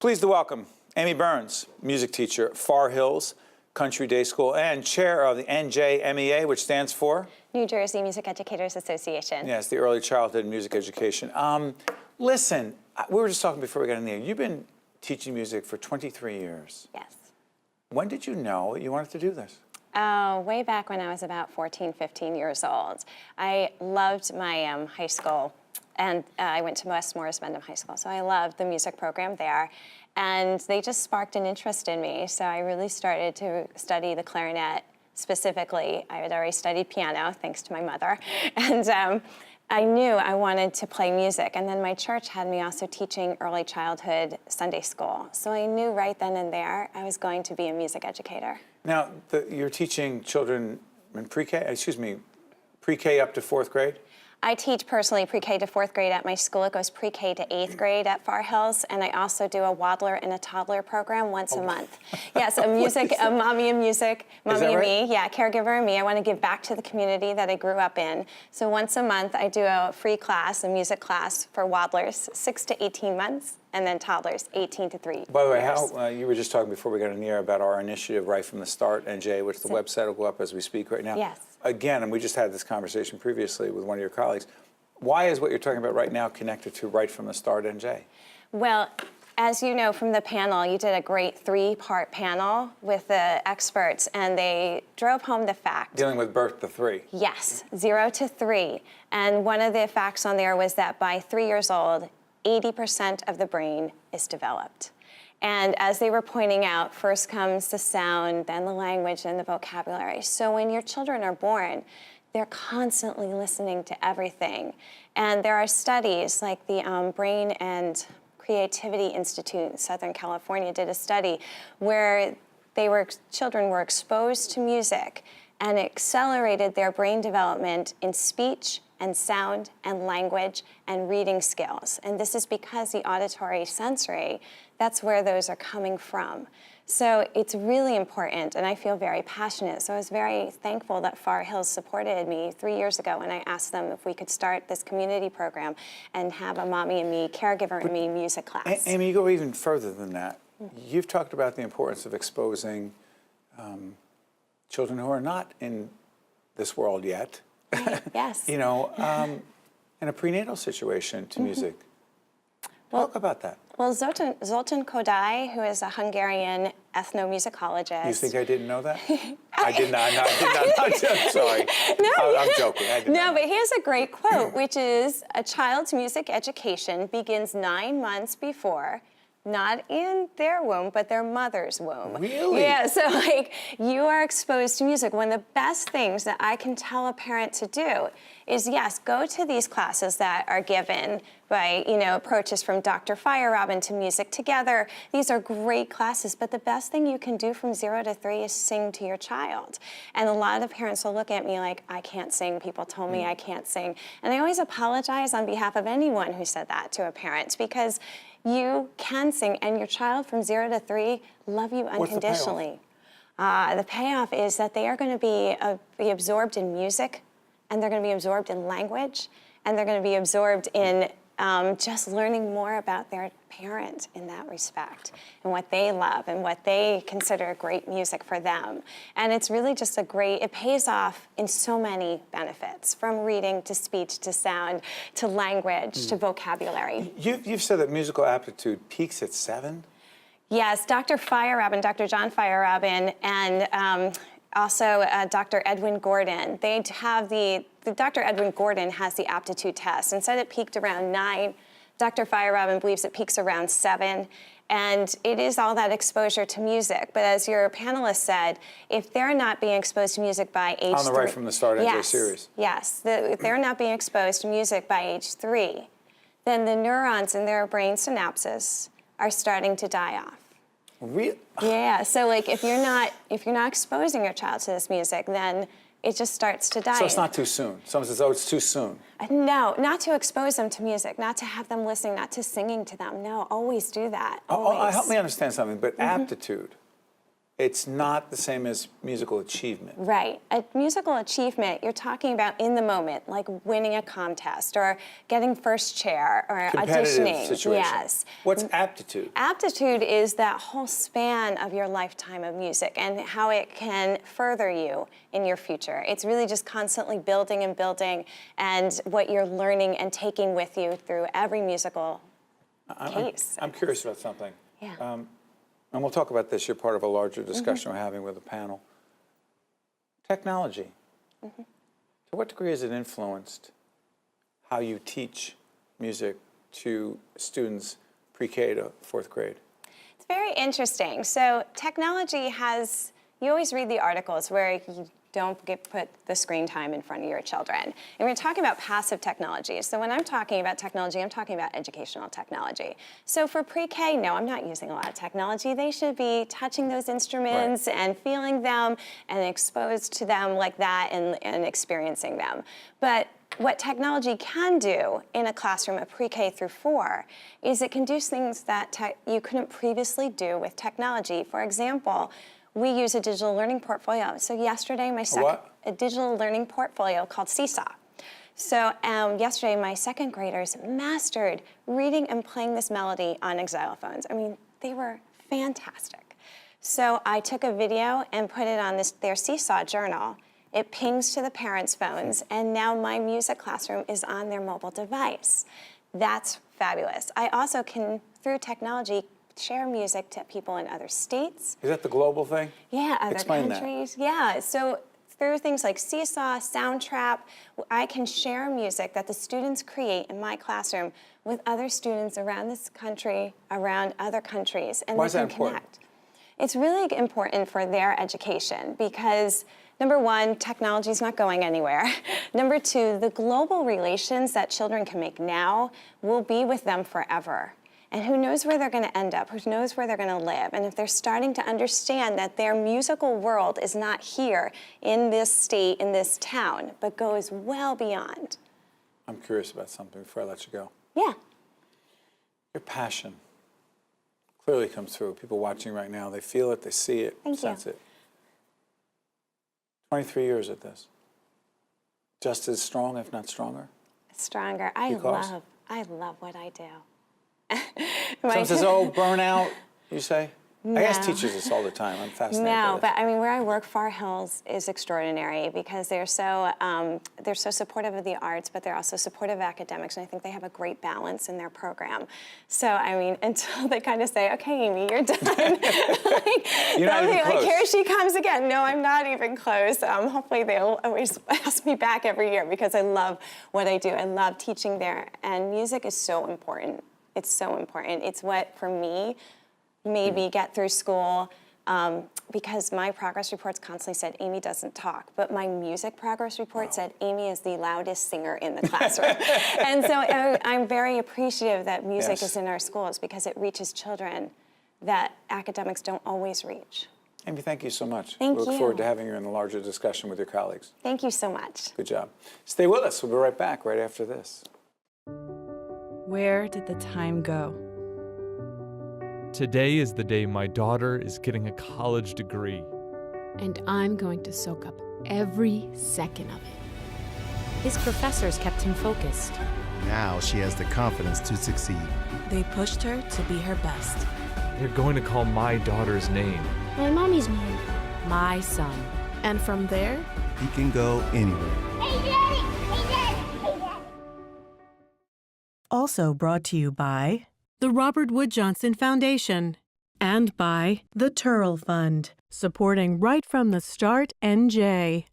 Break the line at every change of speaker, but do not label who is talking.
Pleased to welcome Amy Burns, music teacher at Far Hills Country Day School and chair of the NJMEA, which stands for?
New Jersey Music Educators Association.
Yes, the Early Childhood Music Education. Listen, we were just talking before we got in there. You've been teaching music for 23 years.
Yes.
When did you know you wanted to do this?
Way back when I was about 14, 15 years old. I loved my high school, and I went to West Morris Mendham High School, so I loved the music program there. And they just sparked an interest in me, so I really started to study the clarinet specifically. I had already studied piano, thanks to my mother, and I knew I wanted to play music. And then my church had me also teaching early childhood Sunday school, so I knew right then and there I was going to be a music educator.
Now, you're teaching children in pre-K up to 4th grade?
I teach personally pre-K to 4th grade at my school. It goes pre-K to 8th grade at Far Hills, and I also do a waddler and a toddler program once a month. Yes, a mommy and music, mommy and me, yeah, caregiver and me. I want to give back to the community that I grew up in. So once a month, I do a free class, a music class for waddlers, 6 to 18 months, and then toddlers, 18 to 3
By the way,
years.
you were just talking before we got in the air about our initiative right from the start, NJ, which the website will go up as we speak right now.
Yes.
Again, and we just had this conversation previously with one of your colleagues, why is what you're talking about right now connected to right from the start, NJ?
Well, as you know from the panel, you did a great 3-part panel with the experts, and they drove home the fact.
Dealing with birth to 3.
Yes, 0 to 3. And one of the facts on there was that by 3 years old, 80% of the brain is developed. And as they were pointing out, first comes the sound, then the language, and the vocabulary. So when your children are born, they're constantly listening to everything. And there are studies like the Brain and Creativity Institute in Southern California did a study where children were exposed to music and accelerated their brain development in speech and sound and language and reading skills. And this is because the auditory sensory, that's where those are coming from. So it's really important, and I feel very passionate. So I was very thankful that Far Hills supported me 3 years ago when I asked them if we could start this community program and have a mommy and me, caregiver and me music class.
Amy, you go even further than that. You've talked about the importance of exposing children who are not in this world yet.
Yes.
You know, in a prenatal situation to music. Talk about that.
Well, Zoltan Kodály, who is a Hungarian ethnomusicologist.
You think I didn't know that? I did not. No, I did not. I'm sorry. No, I'm joking. I did not.
But here's a great quote, which is, "A child's music education begins 9 months before, not in their womb, but their mother's womb."
Really?
Yeah, so like you are exposed to music. One of the best things that I can tell a parent to do is, yes, go to these classes that are given by, approaches from Dr. Feyerabend to Music Together. These are great classes, but the best thing you can do from 0 to 3 is sing to your child. And a lot of the parents will look at me like, I can't sing, people told me I can't sing. And I always apologize on behalf of anyone who said that to a parent, because you can sing, and your child from 0 to 3 love you unconditionally. The payoff is that they are going to be absorbed in music, and they're going to be absorbed in language, and they're going to be absorbed in just learning more about their parent in that respect, and what they love, and what they consider great music for them. And it's really just it pays off in so many benefits, from reading to speech to sound to language to vocabulary.
You've said that musical aptitude peaks at 7?
Yes, Dr. John Feyerabend, and also Dr. Edwin Gordon. They have Dr. Edwin Gordon has the aptitude test and said it peaked around 9. Dr. Feyerabend believes it peaks around 7. And it is all that exposure to music. But as your panelist said, if they're not being exposed to music by age 3...
On the right from the start of the series.
Yes, if they're not being exposed to music by age 3, then the neurons in their brain synapses are starting to die off.
Really?
Yeah, so like if you're not exposing your child to this music, then it just starts to die.
So it's not too soon. Someone says, oh, it's too soon.
No, not to expose them to music, not to have them listening, not to singing to them. No, always do that. Always.
Help me understand something, but aptitude. it's not the same as musical achievement.
Right. A musical achievement, you're talking about in the moment, like winning a contest or getting first chair or
Competitive
auditioning.
situation.
Yes.
What's aptitude?
Aptitude is that whole span of your lifetime of music and how it can further you in your future. It's really just constantly building and building, and what you're learning and taking with you through every musical case.
I'm curious about something.
Yeah.
And we'll talk about this. You're part of a larger discussion we're having with a panel. Technology. To what degree has it influenced how you teach music to students pre-K to fourth grade?
It's very interesting. So technology has, you always read the articles where you don't put the screen time in front of your children. And we're talking about passive technology. So when I'm talking about technology, I'm talking about educational technology. So for pre-K, no, I'm not using a lot of technology. They should be touching those instruments and feeling them and exposed to them like that and experiencing them. But what technology can do in a classroom of pre-K through 4 is it can do things that you couldn't previously do with technology. For example, we use a digital learning portfolio. So yesterday, a digital learning portfolio called Seesaw. So yesterday, my second graders mastered reading and playing this melody on xylophones. I mean, they were fantastic. So I took a video and put it on their Seesaw journal. It pings to the parents' phones, and now my music classroom is on their mobile device. That's fabulous. I also can, through technology, share music to people in other states.
Is that the global thing?
Yeah, other
Explain
countries. Yeah, so through things like Seesaw, Soundtrap, I can share music that the students create in my classroom with other students around this country, around other countries, and
Why
we
is that
can
important?
connect. It's really important for their education because, number one, technology is not going anywhere. Number two, the global relations that children can make now will be with them forever. And who knows where they're going to end up, who knows where they're going to live. And if they're starting to understand that their musical world is not here in this state, in this town, but goes well beyond.
I'm curious about something before I let you go.
Yeah.
Your passion clearly comes through. People watching right now, they feel it, they see it, sense it. 23 years at this. Just as strong, if not stronger?
Stronger. I love what I do.
Someone says, oh, burnout, you say?
No.
I ask teachers this all the time. I'm fascinated by
No,
this.
but I mean, where I work, Far Hills is extraordinary because they're so supportive of the arts, but they're also supportive of academics, and I think they have a great balance in their program. So, I mean, until they kind of say, okay, Amy, you're done.
You're not even close.
Here she comes again. No, I'm not even close. Hopefully they'll always ask me back every year because I love what I do. I love teaching there, and music is so important. It's so important. It's what, for me, made me get through school because my progress reports constantly said Amy doesn't talk, but my music progress report said Amy is the loudest singer in the classroom. And so I'm very appreciative that music is in our schools because it reaches children that academics don't always reach.
Amy, thank you so much.
Thank
we look
you.
forward to having you in the larger discussion with your colleagues.
Thank you so much.
Good job. Stay with us. We'll be right back right after this.
Where did the time go?
Today is the day my daughter is getting a college degree.
And I'm going to soak up every second of it. His professors kept him focused.
Now she has the confidence to succeed.
They pushed her to be her best.
They're going to call my daughter's name.
My mommy's name.
My son.
And from there,
He can go anywhere.
Hey, Daddy! Hey, Daddy! Hey, Daddy!
Also brought to you by the Robert Wood Johnson Foundation and by the Turl Fund, supporting Right from the Start NJ.